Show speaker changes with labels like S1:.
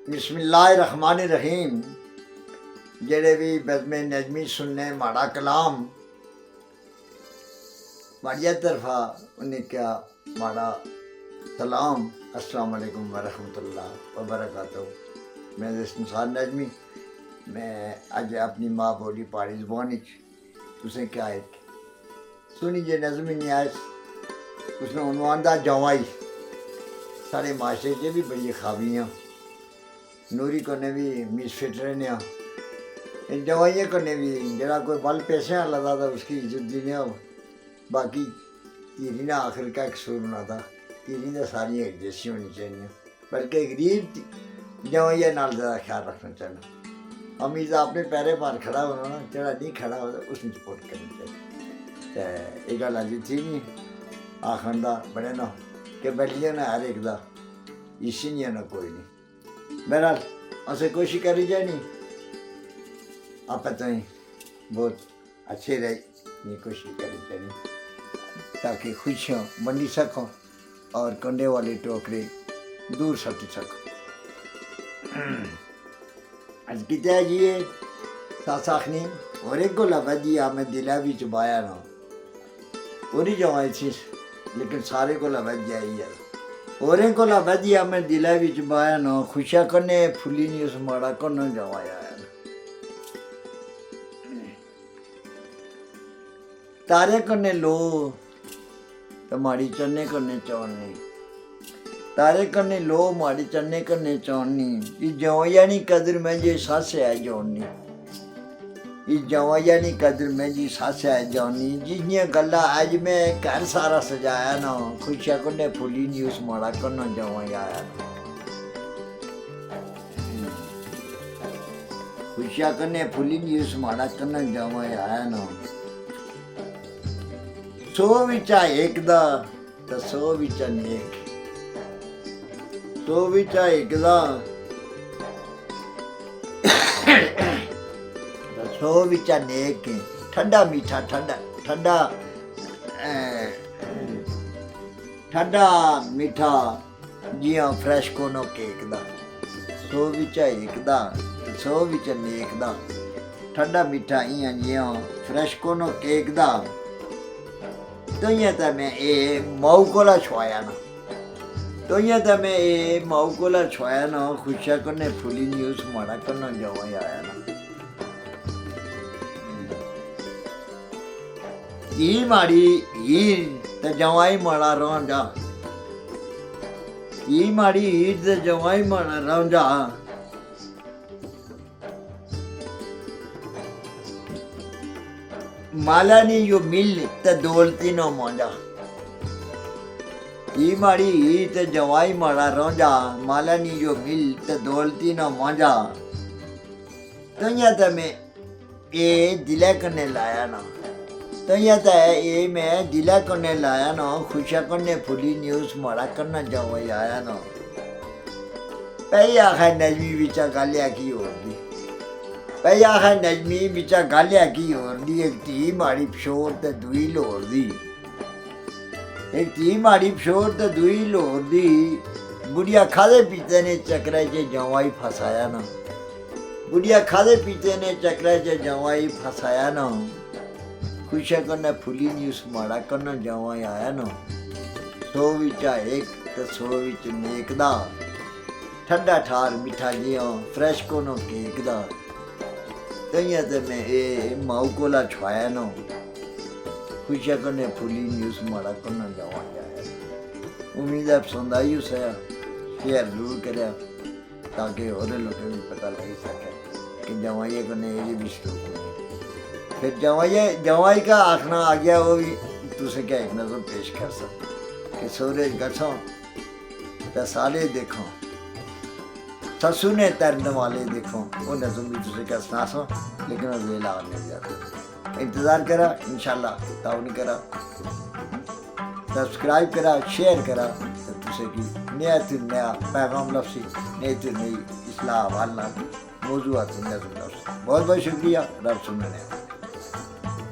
S1: बिस्मिल्लाहिर्रहमानिर्रहीम। जेड़े भी बज़्म नज़मी सुनने माड़ा कलाम माड़िया तरफा उन्हें क्या माड़ा सलाम। अस्सलाम वालेकुम वरहमतुल्लाह वबरकातुहू। मैं निसार नज़मी, मैं अज अपनी माँ बोली पहाड़ी ज़बान तुसें क्या है सुनी जे नज़म नहीं आए उसने उन्वान दा जवाई। साढ़े माशरे च भी बड़ी खाबियाँ नूरी कन्नै भी मिसफिट रहने जवाइया कन्नै भी जरा कोई बल पैसे लगता था उसकी इज्जत देने हो। बाकी तीरी ना आखिर का कसूर होना था, तीरी तो सारियाँ एक जैसी होनी चाहिए, बल्कि गरीब जवाइया नाल ज़्यादा ख्याल रखना चाहिए। अमीर अपने पैरे पर खड़ा होना ना, जरा नहीं खड़ा होता उसमें सपोर्ट करनी चाहिए। एक गल अज थी नहीं आखन का बड़े ना कि बैठिए ना हर एक का इसी नहीं ना कोई नहीं। बहरहाल असें कोशिश करी जानी आप तो बहुत अच्छे रही कोशिश करी जानी ताकि खुशियाँ बंटी सकों और कंडे वाले टोकरे दूर सट सको। अज कितना जी सस आखनी और एक को लगा जी मैं दिला भी चबाया ना और ही जवाई थी लेकिन सारे को लगा जाई यार और को वधिया मैं दिला विच बाया ना खुशिया कन्ने फुली नहीं उस माड़ा कन्ने जवाया तारे कन्ने लो तो माड़ी चन्ने कन्ने चौनी, तारे कन्ने लो माड़ी चन्ने कन्ने चौनी। इस जवाया नी कदर में जे सस है जोनी, इस जवाया नी कदर में जी सस है जोनी। जिन्हें गल्ला अज मैं घर सारा सजाया ना खुशिया कन्ने फुली नहीं उस माड़ा कन्ने जवाया आया ना। खुशिया कन्ने फुली नहीं उस माड़ा कन्ने जवाया आया ना। 100 विचा एक दा तो 100 विचा नेक, 100 विचा एक दा 100 विचा नेक ठंडा मीठा ठंडा ठंडा ठंडा मीठा जिया फ्रैश कोनो केक दा। 100 विचा एक दा 100 विचा नेक दा ठंडा मीठा इया जिया फ्रैश कोनो केक दा। तो ये मैं ए माऊ कोला छुआया ना, तो ये मैं ए माऊ कोला छुआया ना खुशिया कन्ने फुली नहीं उस माड़ा कन्ने जवाई आया ना। ई माड़ी हीर ते जवाई माड़ा रौंजा, ई माड़ी हीर ते जवाई माड़ा रौंजा। माला नी यो मिल ते दौलती नो मौजा, ई माड़ी हीर ते जवाई माड़ा रौंजा। माला नी यो मिल ते दौलती नो मौजा। तो ये मैं ए दिले कन्ने लाया ना, तो ये मैं दिला कन्ने लाया ना खुशिया कन्ने फुली न्यूज़ माड़ा कन्ना जवाई आया ना। पहले आखा नजमी बिचा गालिया की होगी, पहले आखा नजमी बिचा गालिया की होगी। एक धी माड़ी पशोर ते दुई लोर दी, एक धी माड़ी पशोर ते दुई लोर दी। बुढ़िया खादे पीते ने चक्कर च जवाई फसाया ना, बुढ़िया खादे पीते ने चक्कर च जवाई फसाया ना। खुशिया कन्ने फुली नहीं उस माड़ा कन्ने जवाई आया ना। 100 विचा एक तो 100 विच नेक दा ठंडा ठार मीठा जिया फ्रैश कोनो केक दा। तो मैं ए माऊ कोला छुआया ना खुशिया कन्ने फुली नहीं उस माड़ा कन्ने जवाई आया। उम्मीद है पसंद आई उसे शेयर जरूर करें ताकि और लोगों को पता लग सके कि जवाई कन्ने ये भी शुरू फिर जवाई का आखना आ गया वो भी तुसे क्या एक नज़र पेश कर सकते कि सोरे गठों तो साले देखो ससु ने तैरने वाले देखो वो नज़र भी तुसे क्या सुना सो लेकिन वो वेला नहीं जाते। इंतज़ार करा इंशाल्लाह ताउन करा सब्सक्राइब करा शेयर करा तो तुसे की नया पैगाम लफ्सी नई इस्लाह वालना मौजूद बहुत बहुत शुक्रिया रब सुनने।